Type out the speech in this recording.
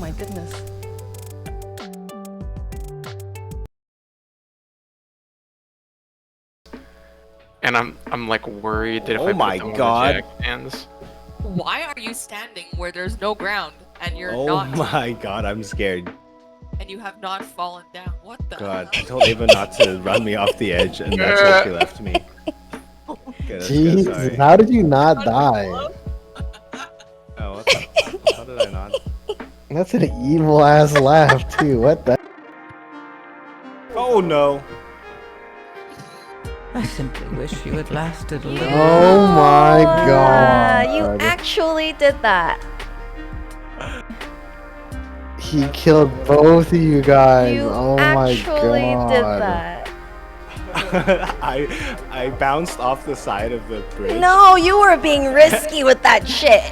my goodness. And I'm like worried that if Oh I my put them on God. the jack stands. Why are you standing where there's no ground and you're Oh not my god, I'm scared. and you have not fallen down? What the God, I hell? told Ava not to run me off the edge, and that's where she left me. Okay, that's good, Jesus, sorry. how did you not die? Oh, what the? How did I not? That's an evil ass laugh too. What the? Oh no! I simply wish you had lasted a little. Oh my god. You actually did that. He killed both of you guys. You Oh my actually god. did that. I bounced off the side of the bridge. No, you were being risky with that shit.